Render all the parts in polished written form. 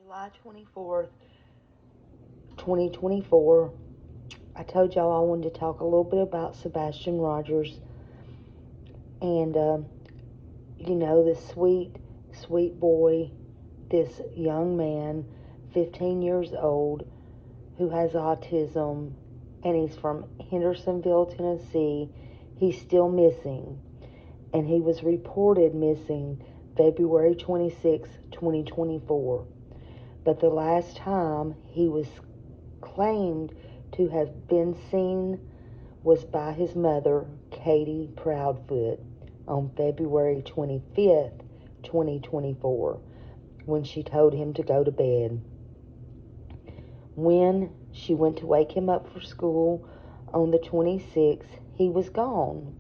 July 24th, 2024. I told y'all I wanted to talk a little bit about Sebastian Rogers and, this sweet, sweet boy, this young man, 15 years old, who has autism, and he's from Hendersonville, Tennessee. He's still missing, and he was reported missing February 26, 2024. But the last time he was claimed to have been seen was by his mother, Katie Proudfoot, on February 25th, 2024, when she told him to go to bed. When she went to wake him up for school on the 26th, he was gone.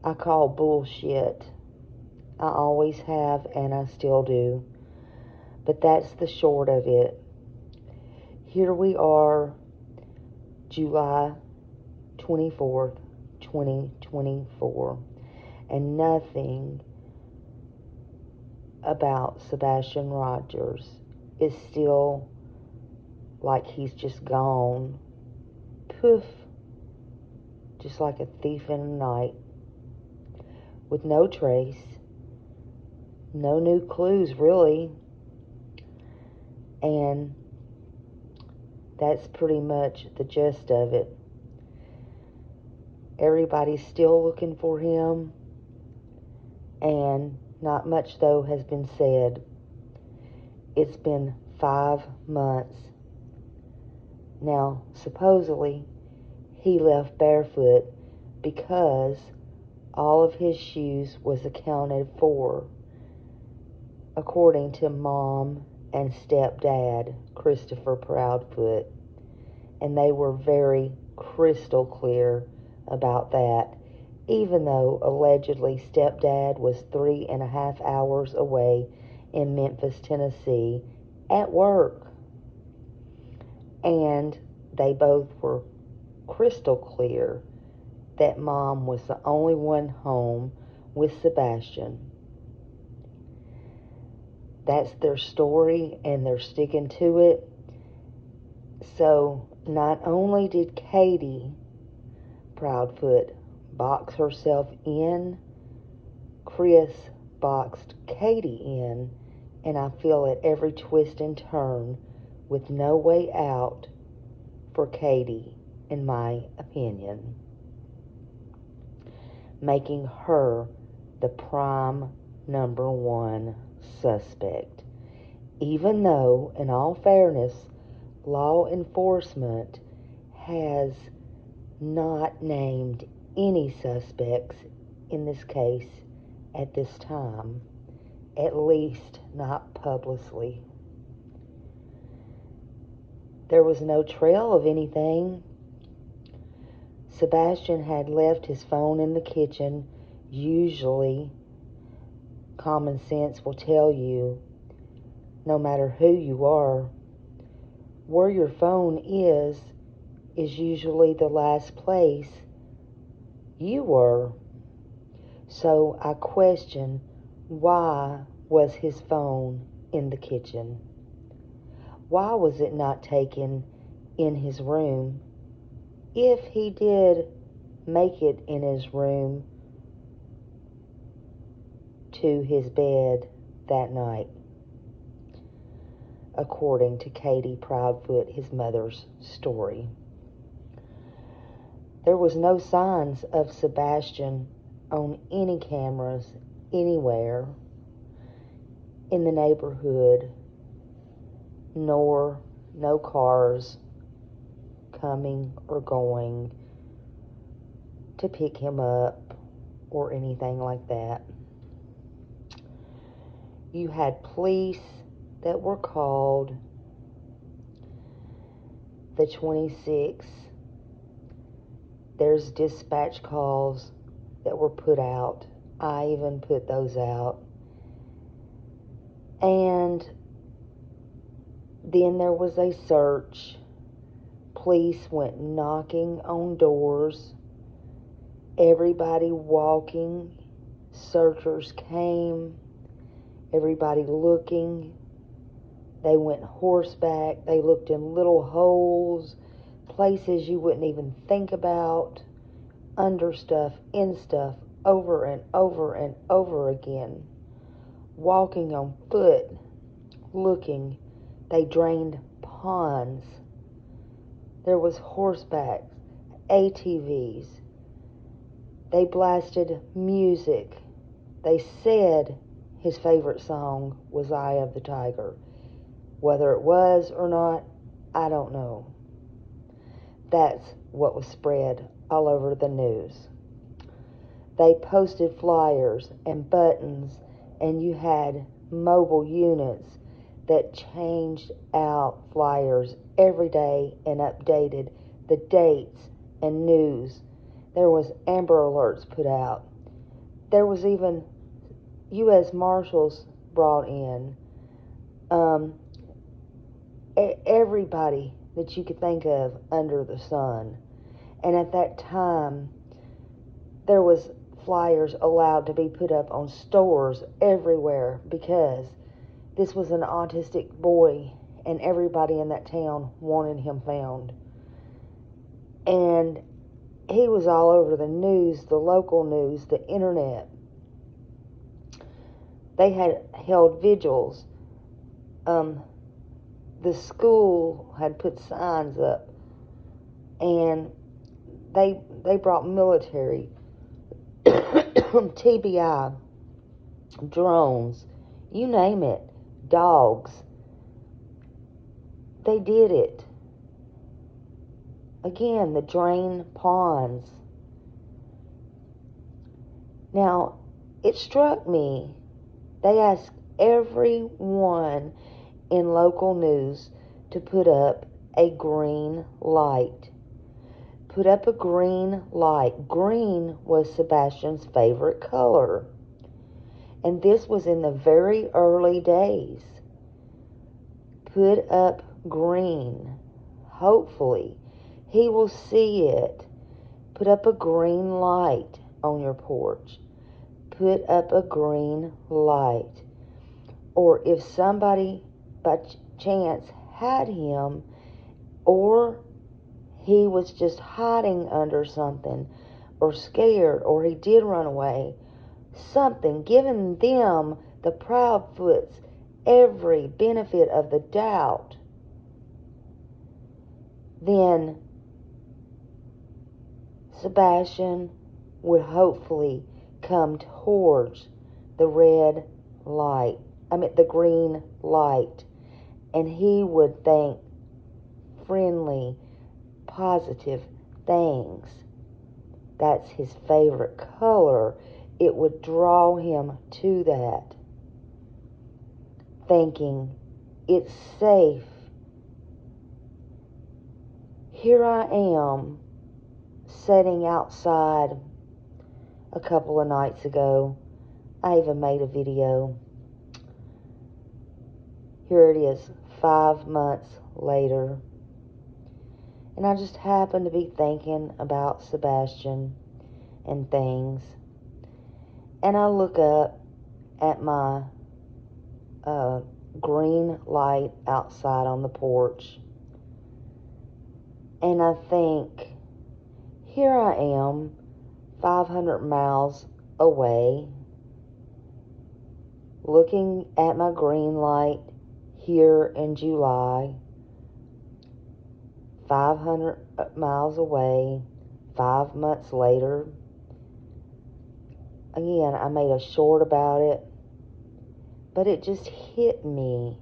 I call bullshit. I always have, and I still do. But that's the short of it. Here we are, July 24th, 2024, and nothing about Sebastian Rogers is still like he's just gone. Poof, just like a thief in the night, with no trace, no new clues really, and that's pretty much the gist of it. Everybody's still looking for him, and not much though has been said. It's been 5 months. Now, supposedly, he left barefoot because all of his shoes was accounted for, according to Mom and Stepdad, Christopher Proudfoot. And they were very crystal clear about that, even though allegedly Stepdad was 3.5 hours away in Memphis, Tennessee, at work. And they both were crystal clear that Mom was the only one home with Sebastian. That's their story, and they're sticking to it. So not only did Katie Proudfoot box herself in, Chris boxed Katie in, and I feel at every twist and turn, with no way out for Katie, in my opinion, making her the prime number one suspect. Even though, in all fairness, law enforcement has not named any suspects in this case at this time, at least not publicly. There was no trail of anything. Sebastian had left his phone in the kitchen. Usually, common sense will tell you, no matter who you are, where your phone is usually the last place you were. So I question, why was his phone in the kitchen? Why was it not taken in his room, if he did make it in his room to his bed that night, according to Katie Proudfoot, his mother's story? There was no signs of Sebastian on any cameras anywhere in the neighborhood, nor no cars coming or going to pick him up or anything like that. You had police that were called the 26th. There's dispatch calls that were put out. I even put those out. And then there was a search. Police went knocking on doors. Everybody walking. Searchers came. Everybody looking. They went horseback. They looked in little holes, places you wouldn't even think about, under stuff, in stuff, over and over and over again. Walking on foot, looking. They drained ponds. There was horseback, ATVs. They blasted music. They said his favorite song was Eye of the Tiger. Whether it was or not, I don't know. That's what was spread all over the news. They posted flyers and buttons, and you had mobile units that changed out flyers every day and updated the dates and news. There was Amber Alerts put out. There was even U.S. Marshals brought in. Everybody that you could think of under the sun. And at that time, there was flyers allowed to be put up on stores everywhere because this was an autistic boy and everybody in that town wanted him found. And he was all over the news, the local news, the internet. They had held vigils. The school had put signs up, and they brought military, TBI, drones, you name it, dogs. They did it. Again, the drain ponds. Now, it struck me, they asked everyone in local news to put up a green light. Put up a green light. Green was Sebastian's favorite color. And this was in the very early days. Put up green. Hopefully, he will see it. Put up a green light on your porch. Put up a green light. Or if somebody by chance had him, or he was just hiding under something, or scared, or he did run away, something, giving them, the Proudfoots, every benefit of the doubt, then Sebastian would hopefully come towards the the green light, and he would think friendly, positive things. That's his favorite color. It would draw him to that, thinking it's safe. Here I am, sitting outside a couple of nights ago. I even made a video. Here it is, 5 months later. And I just happened to be thinking about Sebastian and things. And I look up at my green light outside on the porch. And I think, here I am, 500 miles away, looking at my green light here in July, 500 miles away, 5 months later. Again, I made a short about it, but it just hit me.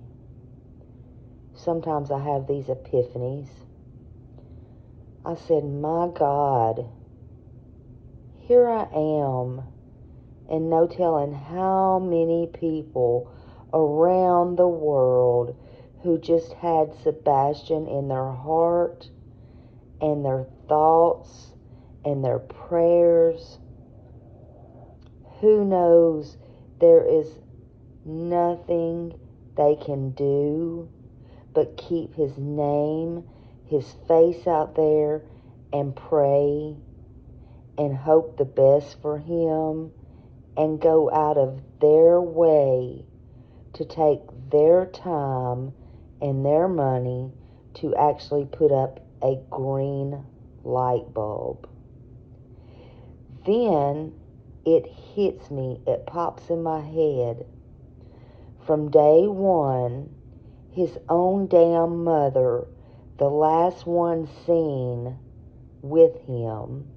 Sometimes I have these epiphanies. I said, my God, here I am, and no telling how many people around the world who just had Sebastian in their heart and their thoughts and their prayers. Who knows, there is nothing they can do but keep his name, his face out there, and pray and hope the best for him, and go out of their way to take their time and their money to actually put up a green light bulb. Then it hits me, it pops in my head. From day one, his own damn mother, the last one seen with him,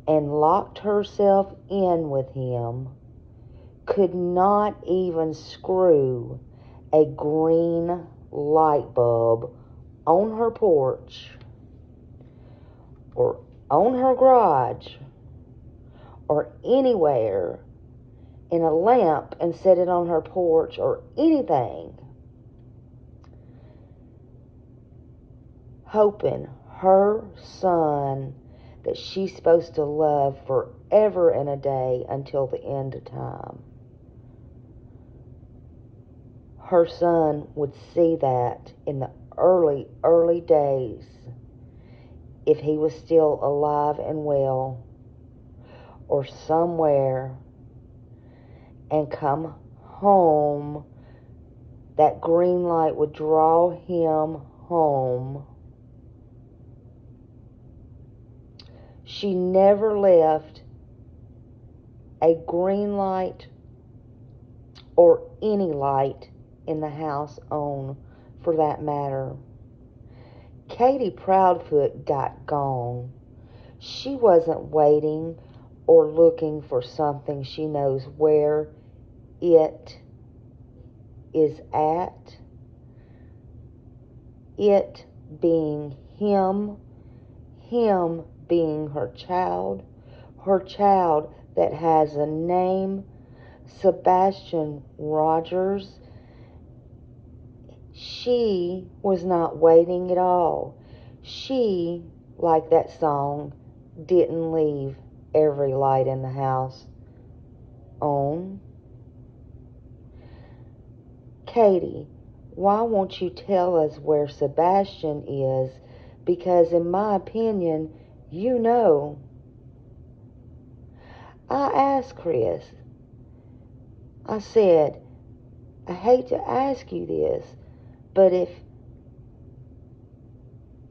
and locked herself in with him, could not even screw a green light bulb on her porch or on her garage or anywhere in a lamp and set it on her porch or anything, hoping her son that she's supposed to love forever and a day until the end of time, her son would see that in the early days, if he was still alive and well or somewhere, and come home, that green light would draw him home. She never left a green light or any light in the house on, for that matter. Katie Proudfoot got gone. She wasn't waiting or looking for something she knows where it is at. It being him being her child that has a name, Sebastian Rogers. She was not waiting at all. She, like that song, didn't leave every light in the house on. Katie, why won't you tell us where Sebastian is? Because in my opinion, you know. I asked Chris, I said, I hate to ask you this, but if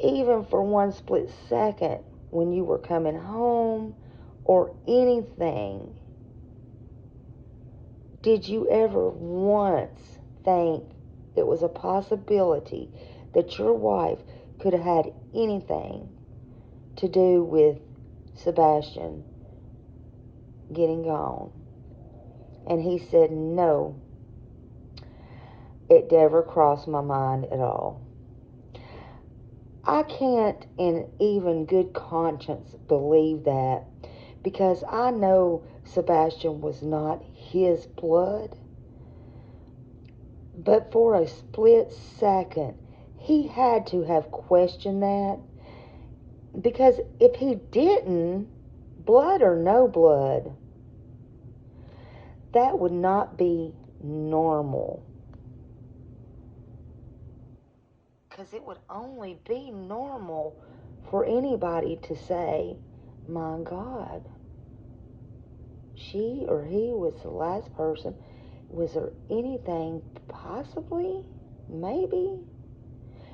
even for one split second when you were coming home or anything, did you ever once think it was a possibility that your wife could have had anything to do with Sebastian getting gone? And he said, no, it never crossed my mind at all. I can't in even good conscience believe that, because I know Sebastian was not his blood. But for a split second, he had to have questioned that, because if he didn't, blood or no blood, that would not be normal. Because it would only be normal for anybody to say, my God, she or he was the last person. Was there anything possibly? Maybe?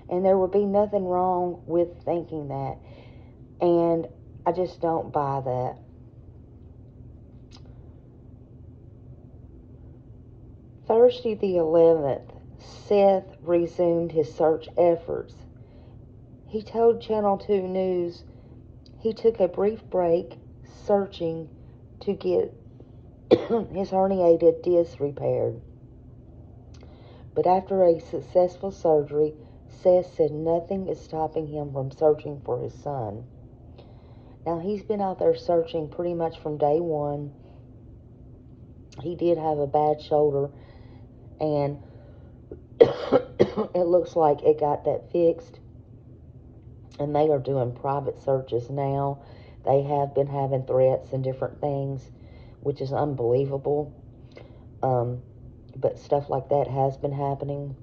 And there would be nothing wrong with thinking that. And I just don't buy that. Thursday the 11th, Seth resumed his search efforts. He told Channel 2 News he took a brief break searching to get his herniated disc repaired. But after a successful surgery, Seth said nothing is stopping him from searching for his son. Now, he's been out there searching pretty much from day one. He did have a bad shoulder, and it looks like it got that fixed. And they are doing private searches now. They have been having threats and different things, which is unbelievable. But stuff like that has been happening.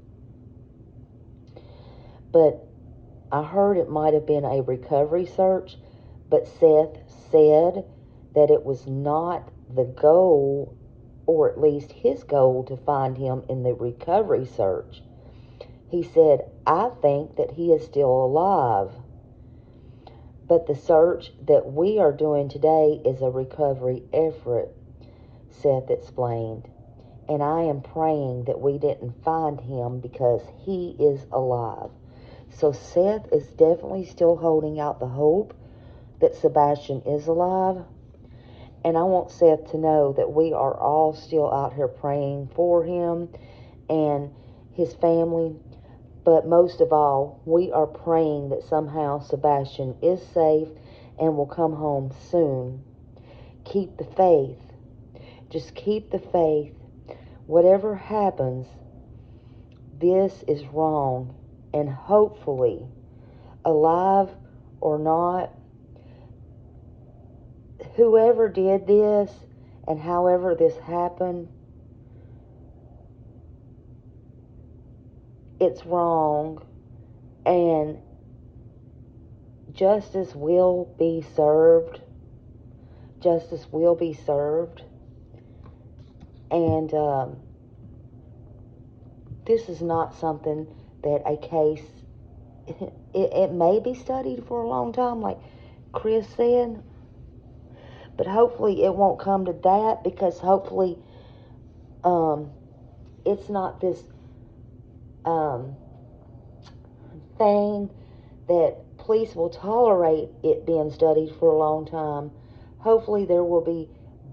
But I heard it might have been a recovery search, but Seth said that it was not the goal, or at least his goal, to find him in the recovery search. He said, I think that he is still alive. But the search that we are doing today is a recovery effort, Seth explained. And I am praying that we didn't find him because he is alive. So Seth is definitely still holding out the hope that Sebastian is alive. And I want Seth to know that we are all still out here praying for him and his family. But most of all, we are praying that somehow Sebastian is safe and will come home soon. Keep the faith. Just keep the faith. Whatever happens, this is wrong. And hopefully, alive or not, whoever did this and however this happened, it's wrong. And justice will be served. Justice will be served. And this is not something that a case, it may be studied for a long time, like Chris said, but hopefully it won't come to that, because hopefully it's not this thing that police will tolerate it being studied for a long time. Hopefully there will be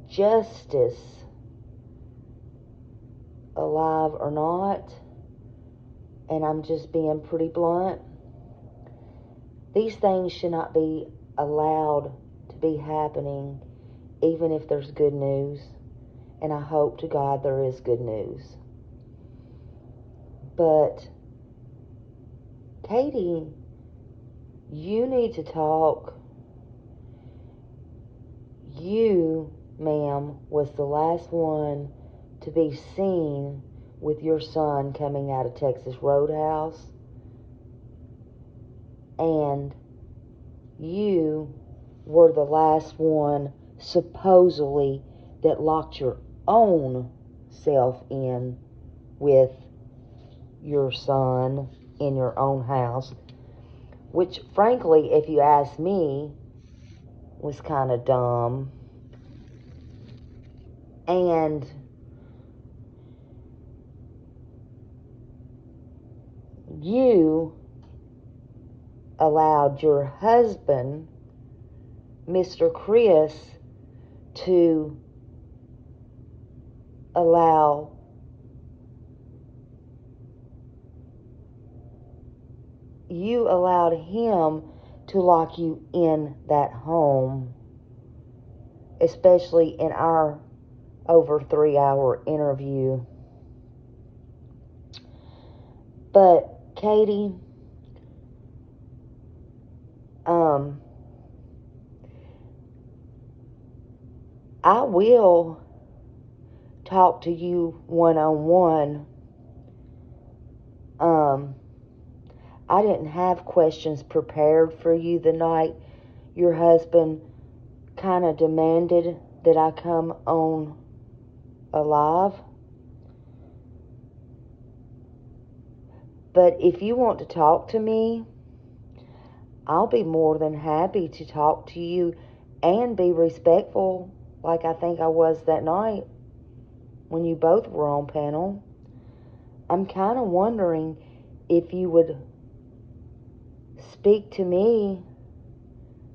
justice, alive or not. And I'm just being pretty blunt. These things should not be allowed to be happening, even if there's good news. And I hope to God there is good news. But Katie, you need to talk. You, ma'am, was the last one to be seen with your son coming out of Texas Roadhouse. And you were the last one, supposedly, that locked your own self in with your son in your own house, which, frankly, if you ask me, was kind of dumb. And you allowed your husband, Mr. Chris, to allow you allowed him to lock you in that home, especially in our over 3-hour interview. But Katie, I will talk to you one-on-one. I didn't have questions prepared for you the night your husband kind of demanded that I come on alive. But if you want to talk to me, I'll be more than happy to talk to you and be respectful, like I think I was that night when you both were on panel. I'm kind of wondering if you would speak to me,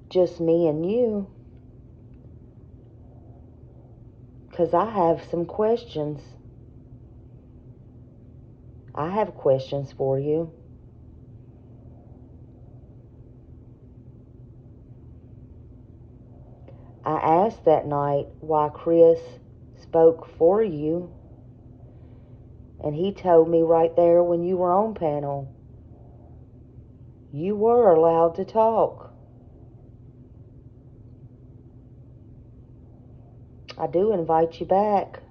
just me and you, because I have some questions. I have questions for you. I asked that night why Chris spoke for you, and he told me right there when you were on panel, you were allowed to talk. I do invite you back.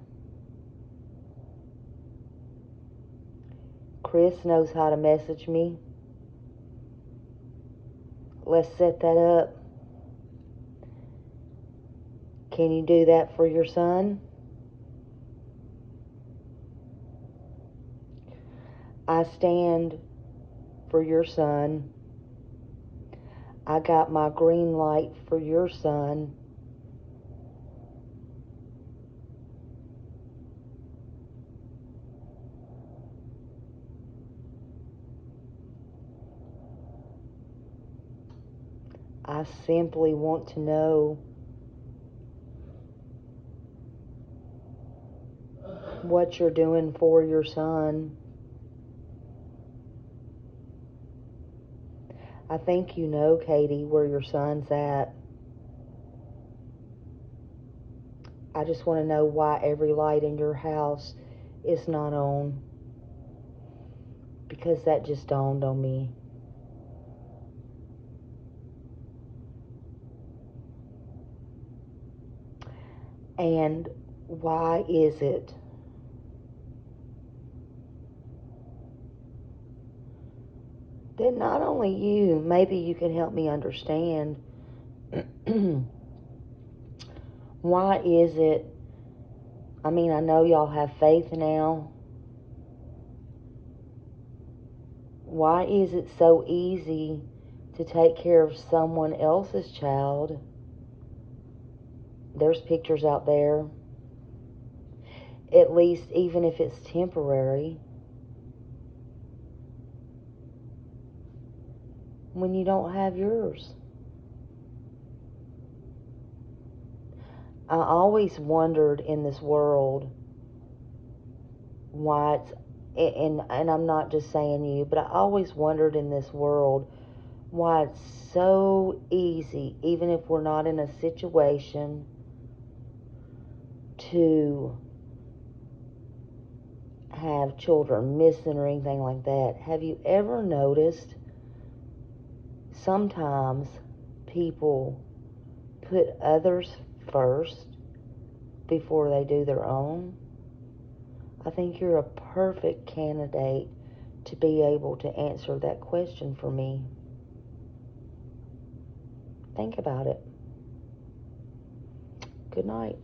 Chris knows how to message me. Let's set that up. Can you do that for your son? I stand for your son. I got my green light for your son. I simply want to know what you're doing for your son. I think you know, Katie, where your son's at. I just want to know why every light in your house is not on. Because that just dawned on me. And why is it that not only you, maybe you can help me understand, why is it, I mean, I know y'all have faith now. Why is it so easy to take care of someone else's child? There's pictures out there, at least even if it's temporary, when you don't have yours. I always wondered in this world why it's, and I'm not just saying you, but I always wondered in this world why it's so easy, even if we're not in a situation, to have children missing or anything like that. Have you ever noticed sometimes people put others first before they do their own? I think you're a perfect candidate to be able to answer that question for me. Think about it. Good night.